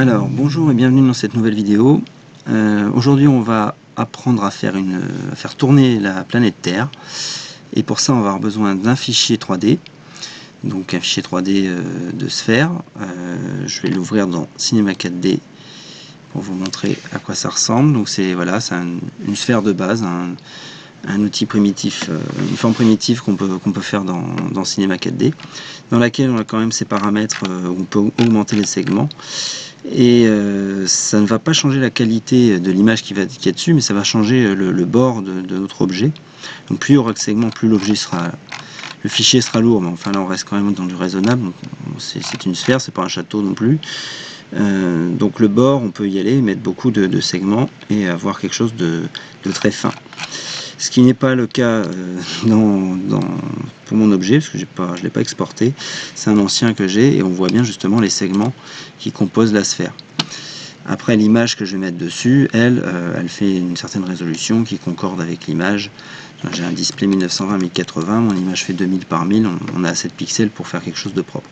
Alors, bonjour et bienvenue dans cette nouvelle vidéo. Aujourd'hui, on va apprendre à faire tourner la planète Terre. Et pour ça, on va avoir besoin d'un fichier 3D. Donc un fichier 3D de sphère. Je vais l'ouvrir dans Cinema 4D pour vous montrer à quoi ça ressemble. Donc c'est une sphère de base, un outil primitif, une forme primitive qu'on peut faire dans Cinema 4D, dans laquelle on a quand même ces paramètres où on peut augmenter les segments. Et ça ne va pas changer la qualité de l'image qui est dessus, mais ça va changer le bord de notre objet. Donc plus il y aura de segments, plus le fichier sera lourd, mais enfin là on reste quand même dans du raisonnable. C'est une sphère, c'est pas un château non plus. Donc le bord, on peut y aller, mettre beaucoup de segments et avoir quelque chose de très fin. Ce qui n'est pas le cas pour mon objet, parce que je ne l'ai pas exporté. C'est un ancien que j'ai et on voit bien justement les segments qui composent la sphère. Après, l'image que je vais mettre dessus, elle fait une certaine résolution qui concorde avec l'image. J'ai un display 1920-1080, mon image fait 2000 par 1000, on a assez de pixels pour faire quelque chose de propre.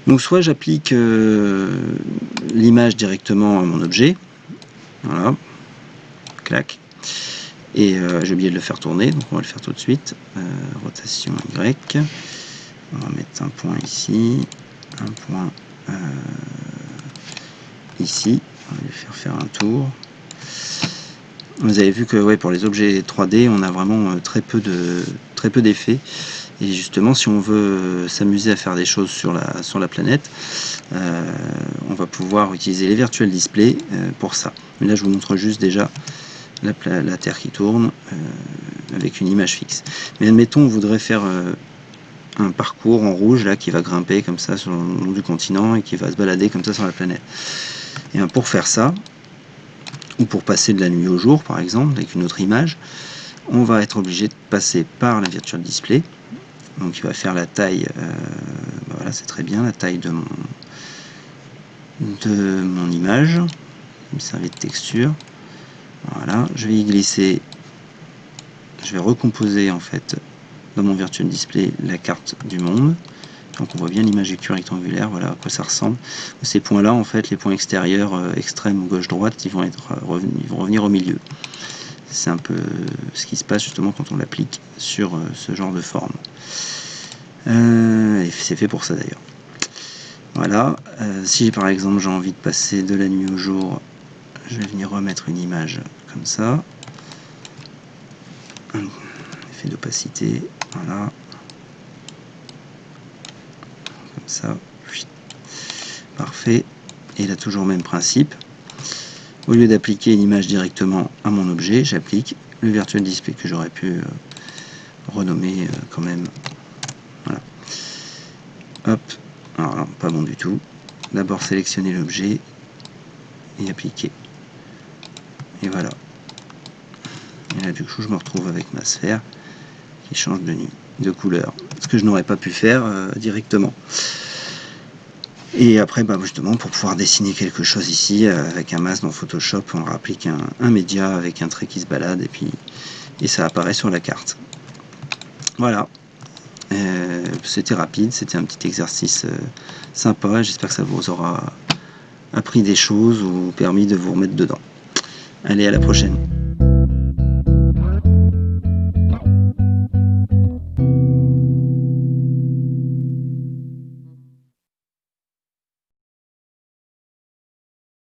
Donc soit j'applique l'image directement à mon objet, voilà, clac. Et j'ai oublié de le faire tourner, donc on va le faire tout de suite. Rotation Y. On va mettre un point ici, un point ici. On va lui faire un tour. Vous avez vu que pour les objets 3D, on a vraiment très peu d'effets. Et justement, si on veut s'amuser à faire des choses sur la planète, on va pouvoir utiliser les virtual displays pour ça. Mais là, je vous montre juste déjà la Terre qui tourne avec une image fixe. Mais admettons, on voudrait faire un parcours en rouge là qui va grimper comme ça sur le long du continent et qui va se balader comme ça sur la planète. Et bien, pour faire ça, ou pour passer de la nuit au jour par exemple avec une autre image, on va être obligé de passer par la virtual display. Donc il va faire la taille, voilà, c'est très bien la taille de mon image. Je vais me servir de texture. Voilà, je vais y glisser, je vais recomposer en fait dans mon virtual display la carte du monde. Donc on voit bien l'image du cube rectangulaire, voilà à quoi ça ressemble. Ces points là en fait, les points extérieurs extrême ou gauche droite, ils vont revenir au milieu. C'est un peu ce qui se passe justement quand on l'applique sur ce genre de forme. Et c'est fait pour ça d'ailleurs. Voilà, si par exemple j'ai envie de passer de la nuit au jour, je vais venir remettre une image comme ça, effet d'opacité, voilà, comme ça, parfait. Et là toujours le même principe, au lieu d'appliquer une image directement à mon objet, j'applique le virtual display que j'aurais pu renommer quand même, voilà, hop, alors là, pas bon du tout, d'abord sélectionner l'objet et appliquer. Et voilà. Et là du coup je me retrouve avec ma sphère qui change de couleur. Ce que je n'aurais pas pu faire directement. Et après justement pour pouvoir dessiner quelque chose ici avec un masque dans Photoshop, on applique un média avec un trait qui se balade et ça apparaît sur la carte. Voilà. C'était rapide, c'était un petit exercice sympa. J'espère que ça vous aura appris des choses ou permis de vous remettre dedans. Allez, à la prochaine.